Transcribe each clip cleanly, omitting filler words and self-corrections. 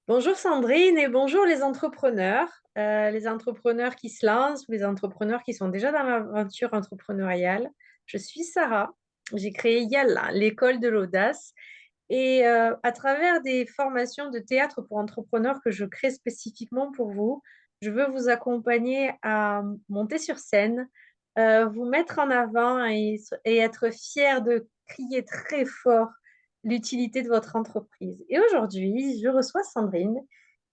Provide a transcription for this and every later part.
Bonjour Sandrine et bonjour les entrepreneurs qui se lancent ou les entrepreneurs qui sont déjà dans l'aventure entrepreneuriale. Je suis Sarah, j'ai créé Yalla, l'école de l'audace, et à travers des formations de théâtre pour entrepreneurs que je crée spécifiquement pour vous, je veux vous accompagner à monter sur scène, vous mettre en avant et être fier de crier très fort l'utilité de votre entreprise. Et aujourd'hui, je reçois Sandrine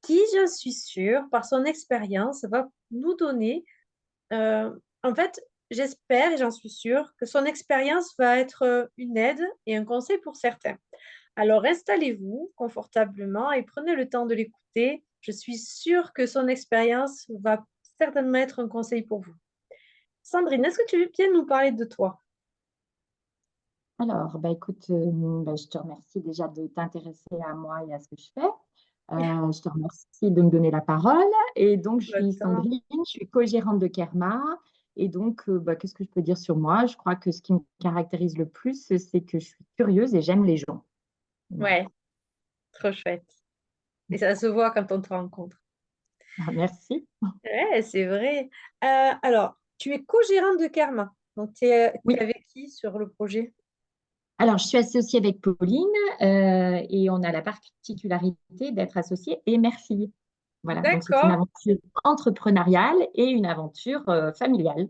qui, je suis sûre, par son expérience, va nous donner, euh, en fait, j'espère et j'en suis sûre, que son expérience va être une aide et un conseil pour certains. Alors installez-vous confortablement et prenez le temps de l'écouter. Je suis sûre que son expérience va certainement être un conseil pour vous. Sandrine, est-ce que tu veux bien nous parler de toi? Alors, bah, écoute, je te remercie déjà de t'intéresser à moi et à ce que je fais. Je te remercie de me donner la parole. Et donc, je Pas de suis temps. Sandrine, je suis co-gérante de Kerma. Et donc, qu'est-ce que je peux dire sur moi? Je crois que ce qui me caractérise le plus, c'est que je suis curieuse et j'aime les gens. Voilà. Ouais, trop chouette. Et ça se voit quand on te rencontre. Ah, merci. Ouais, c'est vrai. Alors, tu es co-gérante de Karma. Donc, tu es, Oui. avec qui sur le projet? Alors, je suis associée avec Pauline et on a la particularité d'être associée et mère-fille. Voilà, donc c'est une D'accord, aventure entrepreneuriale et une aventure familiale.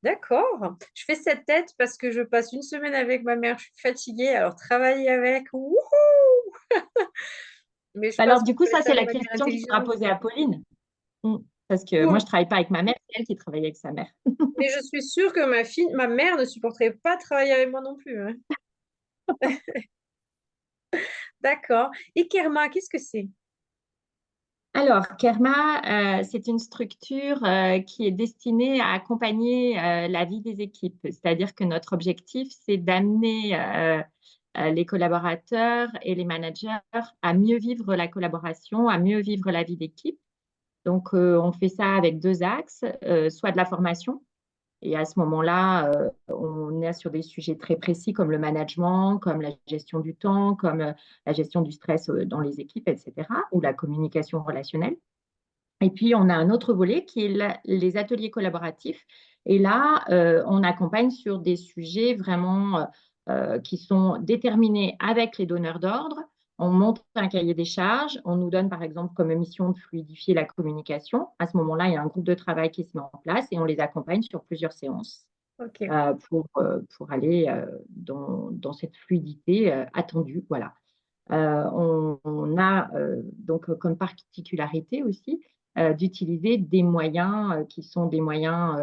d'accord. Je fais cette tête parce que je passe une semaine avec ma mère. Je suis fatiguée. Alors, travailler avec, wouhou! Mais je pense Alors, qu'on du coup, fait ça, ça c'est de la manière question qu'il faudra intelligente. poser à Pauline. Mm. Parce que moi, Cool. je ne travaille pas avec ma mère, c'est elle qui travaille avec sa mère. Mais je suis sûre que ma mère ne supporterait pas travailler avec moi non plus, hein. D'accord. Et Kerma, qu'est-ce que c'est? Alors, Kerma, c'est une structure qui est destinée à accompagner la vie des équipes. C'est-à-dire que notre objectif, c'est d'amener les collaborateurs et les managers à mieux vivre la collaboration, à mieux vivre la vie d'équipe. Donc, on fait ça avec deux axes, soit de la formation. Et à ce moment-là, on est sur des sujets très précis comme le management, comme la gestion du temps, comme la gestion du stress dans les équipes, etc., ou la communication relationnelle. Et puis, on a un autre volet qui est les ateliers collaboratifs. Et là, on accompagne sur des sujets vraiment qui sont déterminés avec les donneurs d'ordre. On monte un cahier des charges. On nous donne, par exemple, comme mission de fluidifier la communication. À ce moment-là, il y a un groupe de travail qui se met en place et on les accompagne sur plusieurs séances Ok. pour aller dans cette fluidité attendue. Voilà. On a donc comme particularité aussi d'utiliser des moyens qui sont des moyens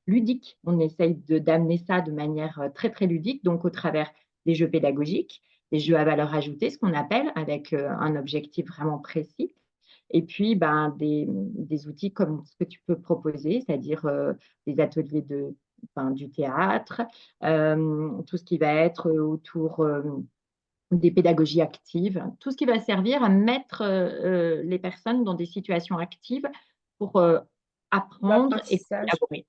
ludiques. On essaye d'amener ça de manière très, très ludique, donc au travers des jeux pédagogiques, des jeux à valeur ajoutée, ce qu'on appelle, avec un objectif vraiment précis. Et puis, ben, des outils comme ce que tu peux proposer, c'est-à-dire des ateliers du théâtre, tout ce qui va être autour des pédagogies actives, tout ce qui va servir à mettre les personnes dans des situations actives pour apprendre et L'apprentissage. collaborer.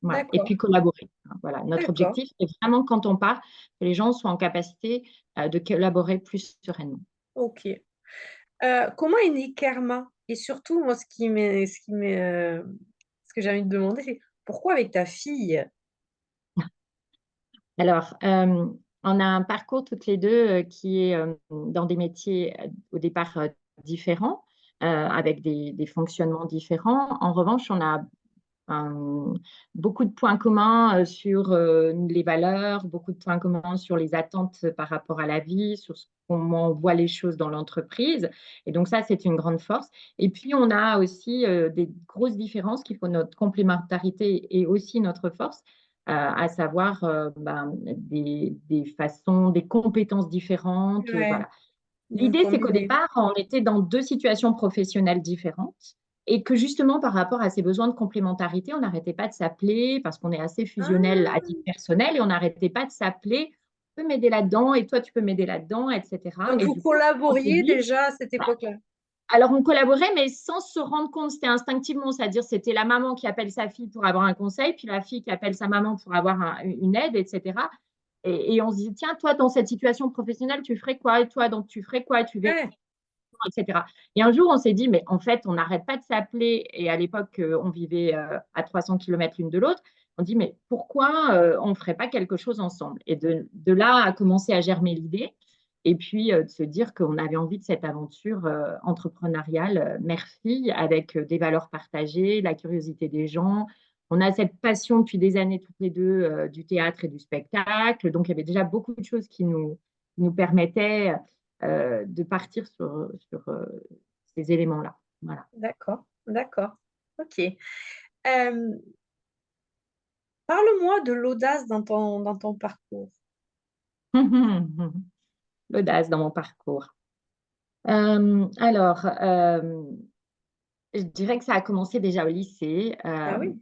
Voilà. Et D'accord. puis collaborer. Voilà. Notre D'accord. objectif, c'est vraiment quand on part, que les gens soient en capacité de collaborer plus sereinement. Ok. Comment est né Karma? Et surtout, moi, ce que j'ai envie de demander, c'est pourquoi avec ta fille? Alors, on a un parcours toutes les deux qui est dans des métiers au départ différents, avec des fonctionnements différents. En revanche, on a beaucoup de points communs sur les valeurs, beaucoup de points communs sur les attentes par rapport à la vie, sur comment on voit les choses dans l'entreprise. Et donc ça, c'est une grande force. Et puis, on a aussi des grosses différences qui font notre complémentarité et aussi notre force, à savoir des façons, des compétences différentes. Ouais, Voilà. vous L'idée, c'est qu'au combinez. départ, on était dans deux situations professionnelles différentes et que justement, par rapport à ces besoins de complémentarité, on n'arrêtait pas de s'appeler parce qu'on est assez fusionnel à Ah, titre personnel et on n'arrêtait pas de s'appeler. Tu peux m'aider là-dedans et toi, tu peux m'aider là-dedans, etc. donc Et vous du coup, on s'est collaboriez dit, déjà à cette bah, époque-là. alors on collaborait, mais sans se rendre compte, c'était instinctivement, c'est-à-dire c'était la maman qui appelle sa fille pour avoir un conseil, puis la fille qui appelle sa maman pour avoir une aide, etc. et on se dit, tiens, toi, dans cette situation professionnelle, tu ferais quoi? Et toi, donc, tu ferais quoi? Tu verrais, Ouais, etc. Et un jour, on s'est dit, mais en fait, on n'arrête pas de s'appeler. Et à l'époque, on vivait à 300 km l'une de l'autre. On dit, mais pourquoi on ne ferait pas quelque chose ensemble? Et de là a commencé à germer l'idée. Et puis, de se dire qu'on avait envie de cette aventure entrepreneuriale mère-fille avec des valeurs partagées, la curiosité des gens. On a cette passion depuis des années toutes les deux du théâtre et du spectacle. Donc, il y avait déjà beaucoup de choses qui nous permettaient de partir sur ces éléments-là. Voilà. d'accord, d'accord. Ok. Parle-moi de l'audace dans ton parcours. L'audace dans mon parcours. Alors, je dirais que ça a commencé déjà au lycée. Ah oui,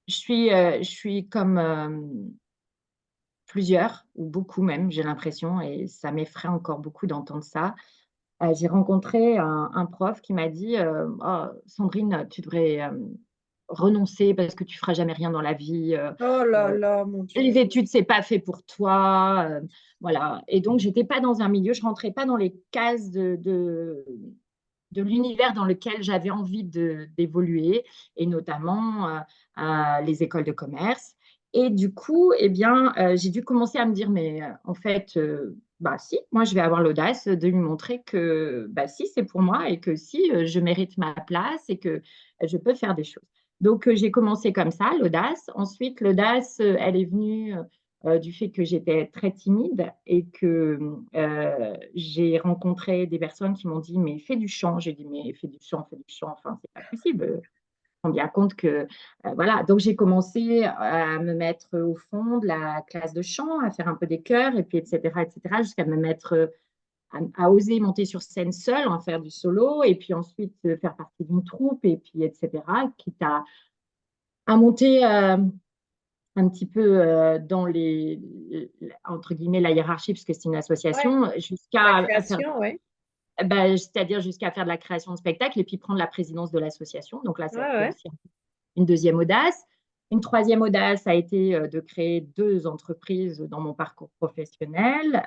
Je suis comme plusieurs, ou beaucoup même, j'ai l'impression, et ça m'effraie encore beaucoup d'entendre ça. J'ai rencontré un prof qui m'a dit oh, Sandrine, tu devrais renoncer parce que tu feras jamais rien dans la vie. oh là Euh, là, mon Dieu. les études, c'est pas fait pour toi. Voilà. Et donc, j'étais pas dans un milieu, je rentrais pas dans les cases de l'univers dans lequel j'avais envie d'évoluer, et notamment les écoles de commerce. Et du coup, eh bien, j'ai dû commencer à me dire, mais en fait, bah si, moi, je vais avoir l'audace de lui montrer que bah si, c'est pour moi et que si, je mérite ma place et que je peux faire des choses. Donc, j'ai commencé comme ça, l'audace. Ensuite, l'audace, elle est venue du fait que j'étais très timide et que j'ai rencontré des personnes qui m'ont dit, mais fais du chant. J'ai dit, mais fais du chant, enfin, c'est pas possible. Je me rends bien compte que, voilà. Donc, j'ai commencé à me mettre au fond de la classe de chant, à faire un peu des chœurs, et puis, etc., jusqu'à me mettre à oser monter sur scène seule, à faire du solo, et puis ensuite faire partie d'une troupe, et puis, etc., quitte à monter un petit peu dans entre guillemets, la hiérarchie, puisque c'est une Ouais, association, la jusqu'à faire, création, ouais. c'est-à-dire jusqu'à faire de la création de spectacles et puis prendre la présidence de l'association. Donc là, ça Ouais, a été ouais. aussi une deuxième audace. Une troisième audace a été de créer deux entreprises dans mon parcours professionnel,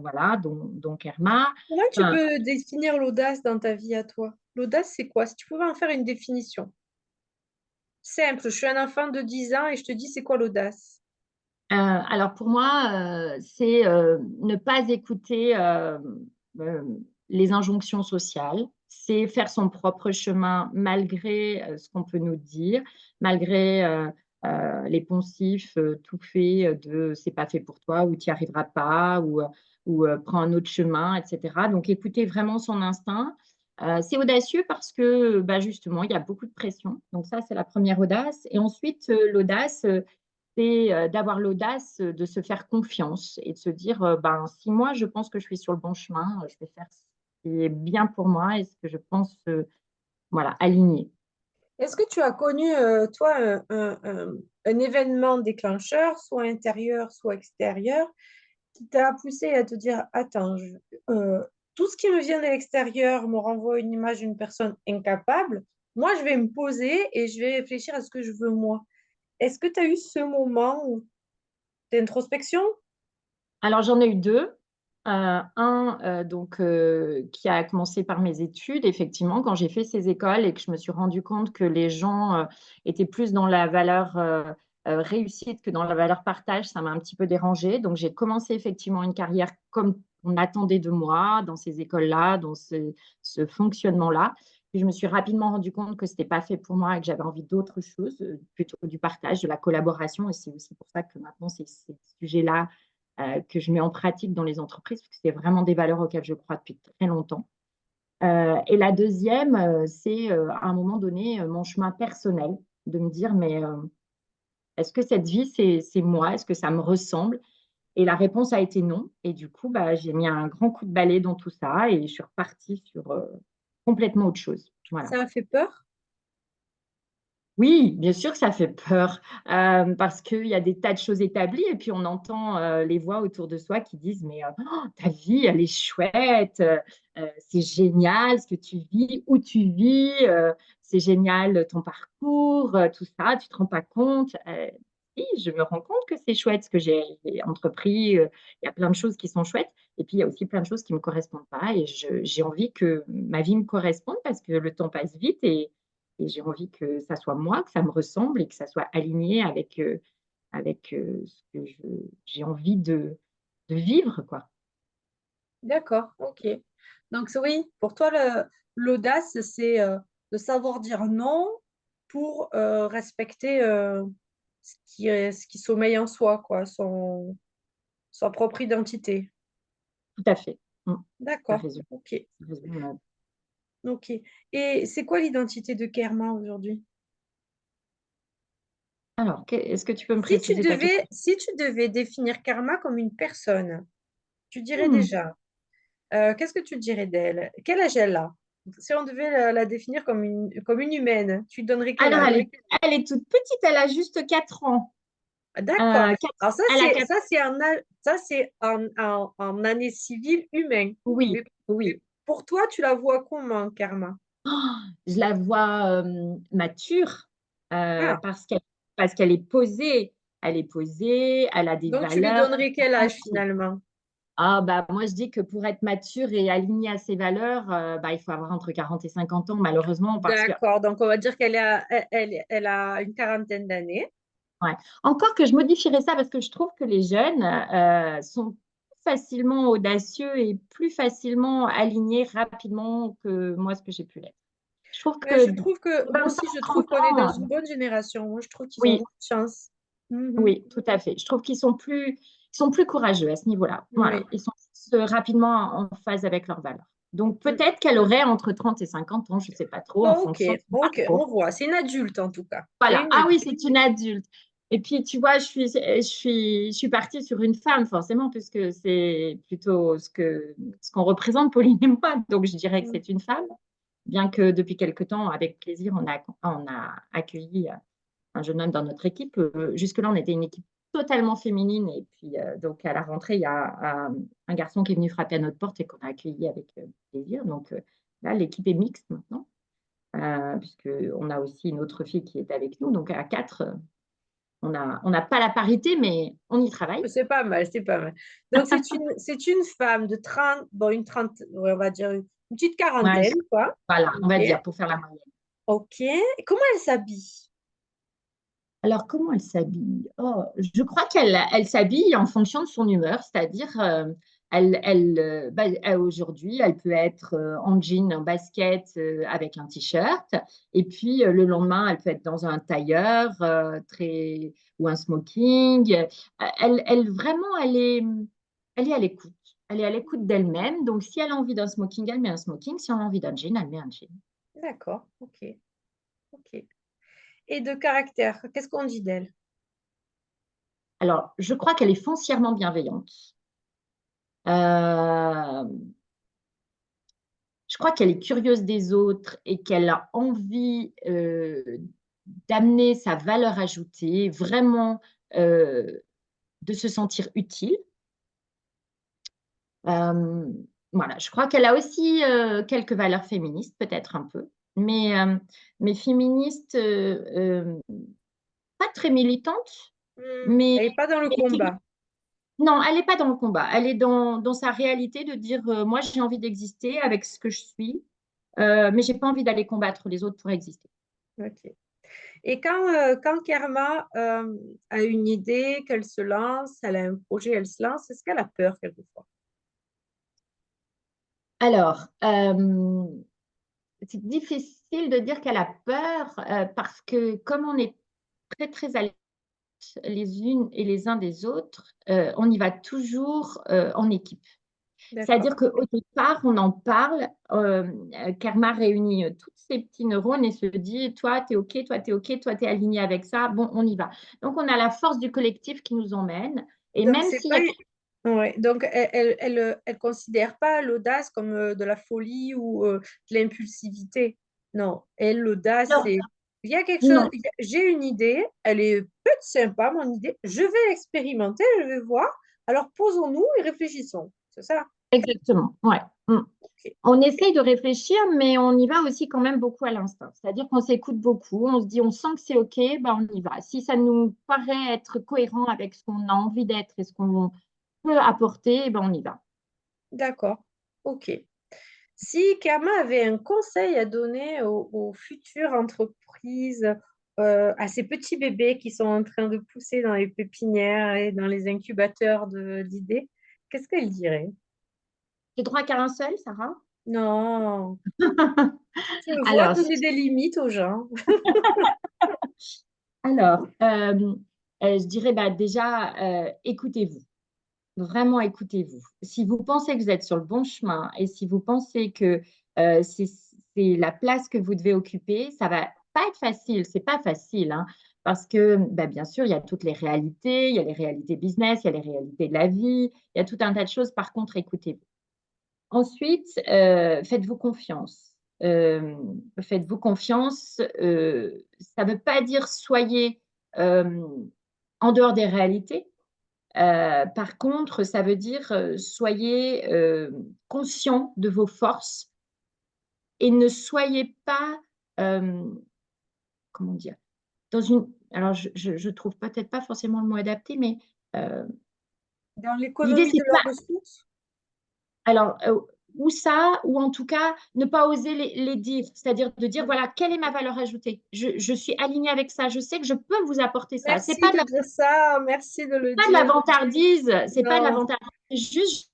voilà, dont Kerma. Comment tu Enfin, peux définir l'audace dans ta vie à toi? L'audace, c'est quoi? Si tu pouvais en faire une définition. Simple, je suis un enfant de 10 ans et je te dis, c'est quoi l'audace? alors pour moi, c'est ne pas écouter euh, les injonctions sociales, c'est faire son propre chemin malgré ce qu'on peut nous dire, malgré les poncifs tout faits de c'est pas fait pour toi ou tu n'y arriveras pas ou prends un autre chemin, etc. Donc écouter vraiment son instinct. C'est audacieux parce que bah, justement, il y a beaucoup de pression. Donc ça, c'est la première audace. Et ensuite, l'audace, c'est d'avoir l'audace de se faire confiance et de se dire, ben, si moi, je pense que je suis sur le bon chemin, je vais faire ce qui est bien pour moi et ce que je pense, voilà, aligné. Est-ce que tu as connu, toi, un événement déclencheur, soit intérieur, soit extérieur, qui t'a poussé à te dire, attends, tout ce qui me vient de l'extérieur me renvoie une image d'une personne incapable. Moi, je vais me poser et je vais réfléchir à ce que je veux moi. Est-ce que tu as eu ce moment d'introspection? Alors, j'en ai eu deux. Un, donc, qui a commencé par mes études, effectivement, quand j'ai fait ces écoles et que je me suis rendu compte que les gens étaient plus dans la valeur réussite que dans la valeur partage, ça m'a un petit peu dérangée. Donc, j'ai commencé effectivement une carrière comme on attendait de moi, dans ces écoles-là, dans ce fonctionnement-là. Puis, je me suis rapidement rendu compte que ce n'était pas fait pour moi et que j'avais envie d'autre chose, plutôt du partage, de la collaboration. Et c'est aussi pour ça que maintenant, c'est ces sujets-là que je mets en pratique dans les entreprises, parce que c'est vraiment des valeurs auxquelles je crois depuis très longtemps. Et la deuxième, c'est à un moment donné mon chemin personnel, de me dire, mais est-ce que cette vie, c'est moi? Est-ce que ça me ressemble? Et la réponse a été non. Et du coup, bah, j'ai mis un grand coup de balai dans tout ça et je suis repartie sur complètement autre chose. Voilà. Ça a fait peur? Oui, bien sûr que ça fait peur parce qu'il y a des tas de choses établies et puis on entend les voix autour de soi qui disent mais oh, ta vie, elle est chouette, c'est génial ce que tu vis, où tu vis, c'est génial ton parcours, tout ça, tu ne te rends pas compte. je me rends compte que c'est chouette ce que j'ai entrepris. Il y a plein de choses qui sont chouettes. Et puis, il y a aussi plein de choses qui ne me correspondent pas. Et j'ai envie que ma vie me corresponde parce que le temps passe vite et j'ai envie que ça soit moi, que ça me ressemble et que ça soit aligné avec ce que j'ai envie de vivre, quoi. D'accord, ok. Donc oui, pour toi, l'audace, c'est de savoir dire non pour respecter ce qui sommeille en soi, quoi, sa propre identité. Tout à fait. T'as D'accord, raison. ok. T'as raison. Ok. Et c'est quoi l'identité de Kerma aujourd'hui? Alors, est-ce que tu peux me préciser ta question? Si tu devais définir Karma comme une personne, tu dirais Hmm. déjà, qu'est-ce que tu dirais d'elle? Quel âge elle a? Si on devait la définir comme une humaine, tu lui donnerais quel Alors, âge? elle est toute petite, elle a juste 4 ans. D'accord. Alors Elle a 4. ça c'est en année civile humain. Oui, Mais, mais oui. pour toi, tu la vois comment, Karma? Oh, je la vois mature Ah, parce qu'elle est posée. Elle est posée, elle a des donc tu lui valeurs. donnerais quel âge finalement? Ah, bah, moi, je dis que pour être mature et alignée à ses valeurs, bah, il faut avoir entre 40 et 50 ans, malheureusement, parce que, D'accord, donc on va dire elle a une quarantaine d'années. ouais. Encore que je modifierais ça parce que je trouve que les jeunes sont plus facilement audacieux et plus facilement alignés rapidement que moi, ce que j'ai pu l'être. Je trouve Ouais, que je trouve que, moi 20 ans, aussi, je trouve 30 qu'on est dans ans, une bonne génération. Moi, je trouve qu'ils ont oui, beaucoup de chance. Mhm. oui, tout à fait. Je trouve qu'ils sont plus courageux à ce niveau-là. Voilà, Oui. ils sont rapidement en phase avec leurs valeurs. Donc Mm. peut-être qu'elle aurait entre 30 et 50 ans, je ne sais pas trop, en Bon, ok, fonction de son ok, on parcours. voit. C'est une adulte en tout cas. C'est Voilà. une Ah oui, adulte. c'est une adulte. Et puis, tu vois, je suis partie sur une femme, forcément, puisque c'est plutôt ce qu'on représente, Pauline et moi. Donc, je dirais que Mm. c'est une femme, bien que depuis quelque temps, avec plaisir, on a accueilli un jeune homme dans notre équipe. Jusque-là, on était une équipe totalement féminine. Et puis, donc, à la rentrée, il y a un garçon qui est venu frapper à notre porte et qu'on a accueilli avec plaisir. Donc, là, l'équipe est mixte maintenant, puisqu'on a aussi une autre fille qui est avec nous. Donc, à quatre, on n'a pas la parité, mais on y travaille. C'est pas mal, c'est pas mal. Donc, c'est une femme de 30, bon, ouais, on va dire une petite Ouais, quarantaine, quoi. voilà, on va Ok. dire, pour faire la moyenne. Ok. Et comment elle s'habille? Alors, comment elle s'habille? Oh, je crois qu'elle s'habille en fonction de son humeur, c'est-à-dire, aujourd'hui, elle peut être en jean, en basket, avec un t-shirt, et puis le lendemain, elle peut être dans un tailleur ou un smoking. Vraiment, elle est à l'écoute. Elle est à l'écoute d'elle-même. Donc, si elle a envie d'un smoking, elle met un smoking. Si elle a envie d'un jean, elle met un jean. D'accord. Ok. Ok. Et de caractère, qu'est-ce qu'on dit d'elle? Alors, je crois qu'elle est foncièrement bienveillante. Euh, je crois qu'elle est curieuse des autres et qu'elle a envie d'amener sa valeur ajoutée, vraiment euh, de se sentir utile. Euh, voilà, je crois qu'elle a aussi quelques valeurs féministes, peut-être un peu, mais féministes, pas très militantes, mais, Elle n'est pas dans le mais combat. non, elle n'est pas dans le combat. Elle est dans sa réalité de dire, moi, j'ai envie d'exister avec ce que je suis, mais j'ai pas envie d'aller combattre les autres pour exister. Ok. Et quand Kerma a une idée, qu'elle se lance, elle a un projet, elle se lance, est-ce qu'elle a peur quelquefois? Alors, c'est difficile de dire qu'elle a peur parce que comme on est très, très à l'écoute les unes et les uns des autres, on y va toujours en équipe. D'accord. C'est-à-dire qu'au départ, on en parle, Karma réunit tous ses petits neurones et se dit, toi, tu es OK, toi, tu es OK, toi, tu es aligné avec ça, bon, on y va. Donc, on a la force du collectif qui nous emmène. Et Donc, même c'est s'il y pas a... une- Ouais. Donc, elle considère pas l'audace comme de la folie ou de l'impulsivité. Non, elle, l'audace, Non, c'est il y a quelque chose, non, j'ai une idée, elle est peut-être sympa, mon idée, je vais l'expérimenter, je vais voir. Alors, posons-nous et réfléchissons. C'est ça. exactement, ouais. Mm. On essaye de réfléchir, mais on y va aussi quand même beaucoup à l'instinct. C'est-à-dire qu'on s'écoute beaucoup, on se dit, on sent que c'est OK, ben on y va. Si ça nous paraît être cohérent avec ce qu'on a envie d'être et ce qu'on peut apporter, ben on y va. D'accord. Ok. Si Kama avait un conseil à donner aux futures entreprises, à ces petits bébés qui sont en train de pousser dans les pépinières et dans les incubateurs d'idées, qu'est-ce qu'elle dirait? J'ai droit qu'à un seul, Sarah? Non, tu me vois Alors, donner des limites aux gens. alors je dirais bah, déjà, écoutez-vous. Vraiment, écoutez-vous. Si vous pensez que vous êtes sur le bon chemin et si vous pensez que c'est la place que vous devez occuper, ça va pas être facile. C'est pas facile, hein, parce que bah, bien sûr, il y a toutes les réalités, il y a les réalités business, il y a les réalités de la vie, il y a tout un tas de choses. Par contre, écoutez-vous. Ensuite, faites-vous confiance. Faites-vous confiance. Ça ne veut pas dire soyez euh, en dehors des réalités. Par contre, ça veut dire soyez conscient de vos forces et ne soyez pas, euh, comment dire, dans une. Alors, je trouve peut-être pas forcément le mot adapté, mais euh, Dans l'idée, l'économie c'est de leurs pas. ressources? Alors, ou ça, ou en tout cas, ne pas oser les dire. C'est-à-dire de dire, voilà, quelle est ma valeur ajoutée? Je suis alignée avec ça. Je sais que je peux vous apporter ça. C'est Merci pas de de la, dire ça, merci de le pas de la dire. vantardise. C'est pas de la Non, vantardise. C'est juste,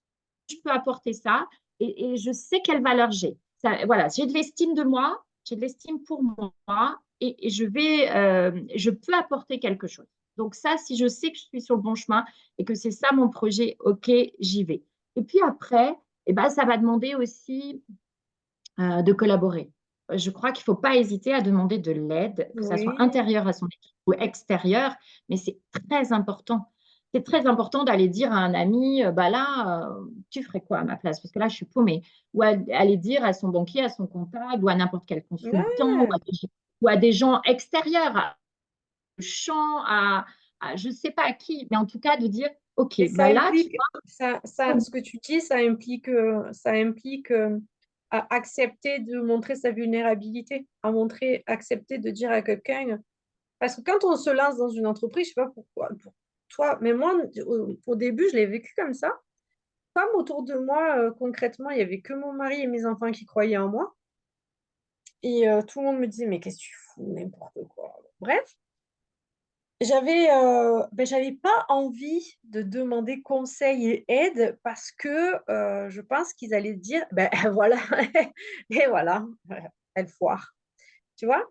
je peux apporter ça et je sais quelle valeur j'ai. Ça, voilà, j'ai de l'estime de moi, j'ai de l'estime pour moi et je peux apporter quelque chose. Donc ça, si je sais que je suis sur le bon chemin et que c'est ça mon projet, ok, j'y vais. Et puis après, eh ben, ça va demander aussi de collaborer. Je crois qu'il ne faut pas hésiter à demander de l'aide, que ça soit oui. intérieur à son équipe ou extérieur, mais c'est très important. C'est très important d'aller dire à un ami, bah là, tu ferais quoi à ma place? Parce que là, je suis paumée. Ou aller dire à son banquier, à son comptable, ou à n'importe quel consultant, Ouais. ou à des gens extérieurs, à champ, je ne sais pas à qui, mais en tout cas de dire, OK, Et ça bah là, tu implique, ce que tu dis, ça implique accepter de montrer sa vulnérabilité, accepter de dire à quelqu'un, parce que quand on se lance dans une entreprise, je sais pas pourquoi, pour toi, mais moi, au début, je l'ai vécu comme ça. Comme autour de moi, concrètement, il y avait que mon mari et mes enfants qui croyaient en moi. Et tout le monde me disait, mais qu'est-ce que tu fous, n'importe quoi. Bref, j'avais pas envie de demander conseil et aide parce que je pense qu'ils allaient dire, ben voilà, et voilà, elle foire, tu vois?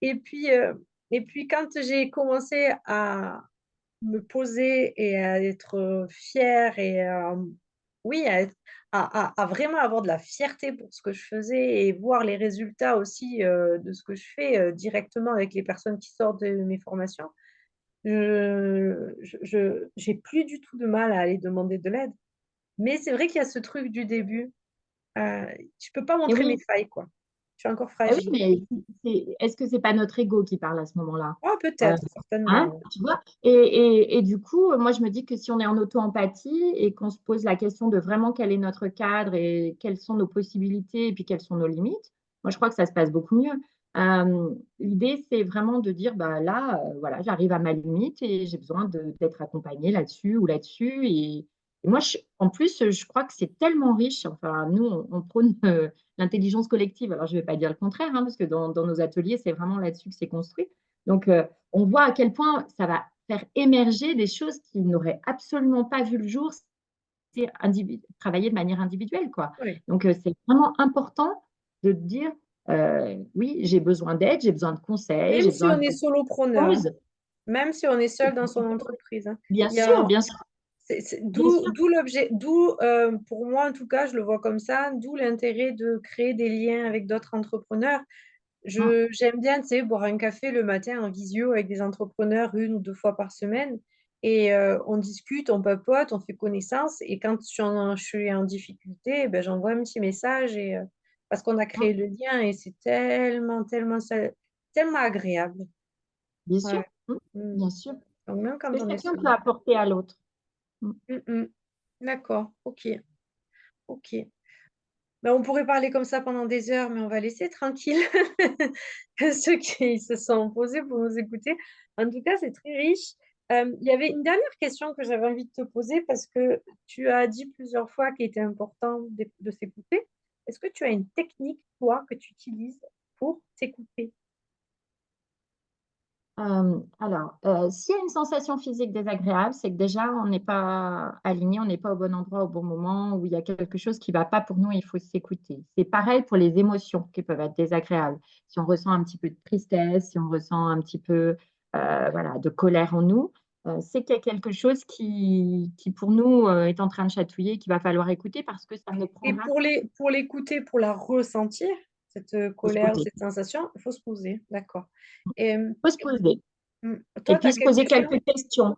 Et puis, euh, et puis quand j'ai commencé à me poser et à être fière et oui, à vraiment avoir de la fierté pour ce que je faisais et voir les résultats aussi de ce que je fais directement avec les personnes qui sortent de mes formations, j'ai plus du tout de mal à aller demander de l'aide. Mais c'est vrai qu'il y a ce truc du début. Je peux pas et montrer mes oui, failles, quoi. Je suis encore eh oui, fragile. mais est-ce que c'est pas notre ego qui parle à ce moment-là? Oh, Euh, peut-être, certainement. Hein, Ouais. tu vois? Et du coup, moi, je me dis que si on est en auto-empathie et qu'on se pose la question de vraiment quel est notre cadre et quelles sont nos possibilités et puis quelles sont nos limites, moi, je crois que ça se passe beaucoup mieux. L'idée, c'est vraiment de dire, bah, là, voilà, j'arrive à ma limite et j'ai besoin d'être accompagnée là-dessus ou là-dessus. Et moi, en plus, je crois que c'est tellement riche. Enfin, nous, on prône l'intelligence collective. Alors, je ne vais pas dire le contraire, hein, parce que dans nos ateliers, c'est vraiment là-dessus que c'est construit. Donc, on voit à quel point ça va faire émerger des choses qui n'auraient absolument pas vu le jour si c'était travaillé de manière individuelle, quoi. Ouais. Donc, c'est vraiment important de dire, oui, j'ai besoin d'aide, j'ai besoin de conseils, Même j'ai si besoin on de est solopreneur, hein. choses. Même si on est seul dans son entreprise, hein. Bien Il y a, sûr, bien sûr, bien sûr. d'où l'objet, pour moi en tout cas, je le vois comme ça, d'où l'intérêt de créer des liens avec d'autres entrepreneurs. Mm. J'aime bien, tu sais, boire un café le matin en visio avec des entrepreneurs 1 ou 2 fois par semaine. Et on discute, on papote, on fait connaissance. Et quand je suis en difficulté, ben, j'envoie un petit message parce qu'on a créé Mm. le lien et c'est tellement, tellement, tellement agréable. Bien sûr, Ouais. mm, Mm. bien sûr. Donc, même Que quand on est chacun seul. peut apporter à l'autre. Mm. Mm, mm. D'accord, ok, ok. Ben, on pourrait parler comme ça pendant des heures, mais on va laisser tranquille ceux qui se sont posés pour nous écouter. En tout cas, c'est très riche. Il y avait une dernière question que j'avais envie de te poser parce que tu as dit plusieurs fois qu'il était important de s'écouter. Est-ce que tu as une technique, toi, que tu utilises pour t'écouter? S'il y a une sensation physique désagréable, c'est que déjà, on n'est pas aligné, on n'est pas au bon endroit au bon moment, où il y a quelque chose qui ne va pas pour nous, il faut s'écouter. C'est pareil pour les émotions qui peuvent être désagréables. Si on ressent un petit peu de tristesse, si on ressent un petit peu voilà, de colère en nous, c'est qu'il y a quelque chose qui pour nous, est en train de chatouiller, qu'il va falloir écouter parce que ça ne Et prendra pour l'écouter, pour la ressentir, cette qu'il faut se colère ou poser. cette sensation, il faut se poser. D'accord. Et Il faut se poser. Et toi, tu as puis se quelle poser question? quelques questions.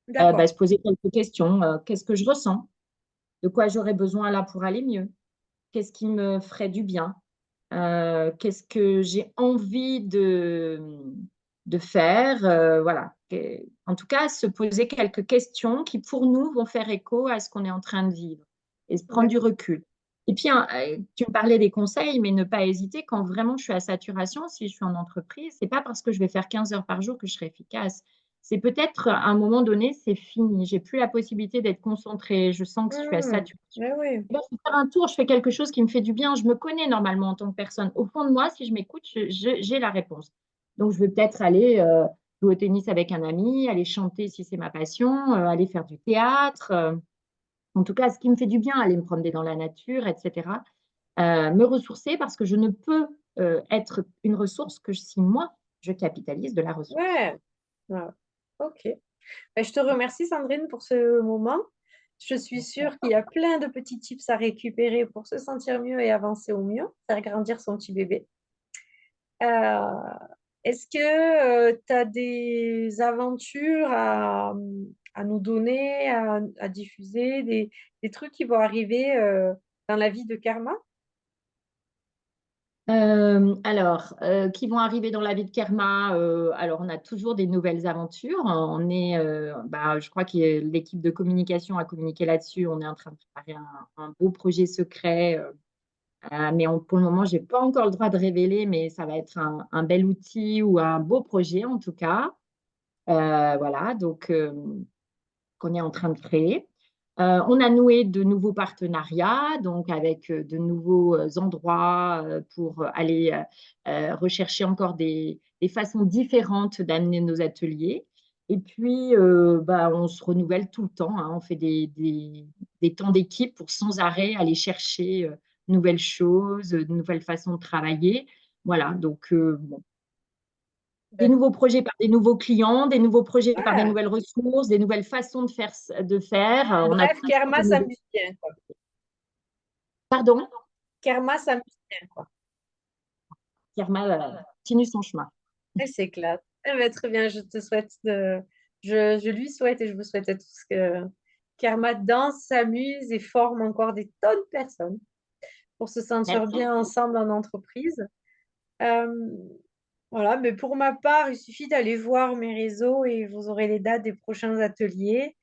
D'accord. Se poser quelques questions. Qu'est-ce que je ressens? De quoi j'aurais besoin là pour aller mieux? Qu'est-ce qui me ferait du bien? Qu'est-ce que j'ai envie de faire? Voilà. En tout cas, se poser quelques questions qui, pour nous, vont faire écho à ce qu'on est en train de vivre et se prendre du D'accord. recul. Et puis, hein, tu me parlais des conseils, mais ne pas hésiter quand vraiment je suis à saturation, si je suis en entreprise, c'est pas parce que je vais faire 15 heures par jour que je serai efficace. C'est peut-être à un moment donné, c'est fini. J'ai plus la possibilité d'être concentrée. Je sens que je suis à saturation. Eh oui. Là, je vais faire un tour, je fais quelque chose qui me fait du bien. Je me connais normalement en tant que personne. Au fond de moi, si je m'écoute, j'ai la réponse. Donc, je vais peut-être aller jouer au tennis avec un ami, aller chanter si c'est ma passion, aller faire du théâtre. En tout cas, ce qui me fait du bien, aller me promener dans la nature, etc. Me ressourcer parce que je ne peux être une ressource que si moi, je capitalise de la ressource. Ouais. Ouais. Ok. Ben, je te remercie, Sandrine, pour ce moment. Je suis sûre qu'il y a plein de petits tips à récupérer pour se sentir mieux et avancer au mieux, faire grandir son petit bébé. Euh, Est-ce que tu as des aventures à nous donner, à diffuser, des trucs qui vont arriver dans la vie de Karma? Qui vont arriver dans la vie de Kerma. Alors, on a toujours des nouvelles aventures. Je crois que l'équipe de communication a communiqué là-dessus. On est en train de préparer un beau projet secret, mais pour le moment, je n'ai pas encore le droit de révéler, mais ça va être un bel outil ou un beau projet en tout cas. Voilà, donc qu'on est en train de créer. On a noué de nouveaux partenariats, donc avec de nouveaux endroits pour aller rechercher encore des façons différentes d'amener nos ateliers. Et puis, on se renouvelle tout le temps, hein. On fait des temps d'équipe pour sans arrêt aller chercher de nouvelles choses, de nouvelles façons de travailler. Voilà, donc bon, des Ben, nouveaux projets par des nouveaux clients, des nouveaux projets par des ouais. nouvelles ressources, des nouvelles façons de faire. On a Bref, toujours Karma des nouveaux. s'amuse bien, quoi. Pardon, Karma s'amuse bien, quoi. Irma continue son chemin. Elle s'éclate. Eh ben, très bien, je te souhaite je lui souhaite et je vous souhaite à tous que Karma danse, s'amuse et forme encore des tonnes de personnes pour se sentir Merci. bien ensemble en entreprise. Euh, voilà, mais pour ma part, il suffit d'aller voir mes réseaux et vous aurez les dates des prochains ateliers.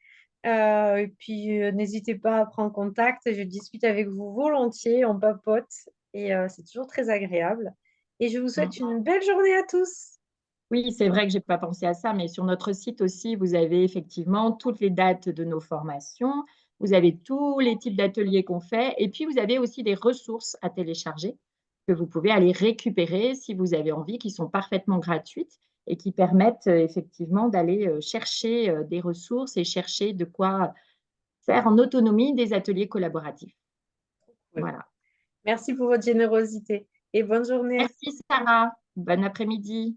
Et puis, n'hésitez pas à prendre contact. Je discute avec vous volontiers, on papote et c'est toujours très agréable. Et je vous souhaite Mm. une belle journée à tous. Oui, c'est vrai que je n'ai pas pensé à ça, mais sur notre site aussi, vous avez effectivement toutes les dates de nos formations, vous avez tous les types d'ateliers qu'on fait, et puis vous avez aussi des ressources à télécharger que vous pouvez aller récupérer si vous avez envie, qui sont parfaitement gratuites et qui permettent effectivement d'aller chercher des ressources et chercher de quoi faire en autonomie des ateliers collaboratifs. Cool. Voilà. Merci pour votre générosité et bonne journée. Merci Sarah. Bon après-midi.